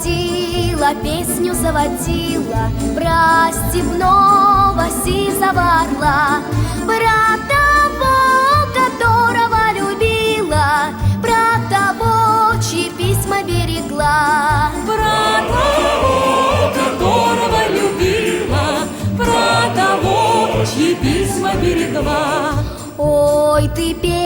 водила, песню заводила про степного сизого орла, про того, которого любила, про того, чьи письма берегла. Про того, которого любила, про того, чьи письма берегла. Ой, ты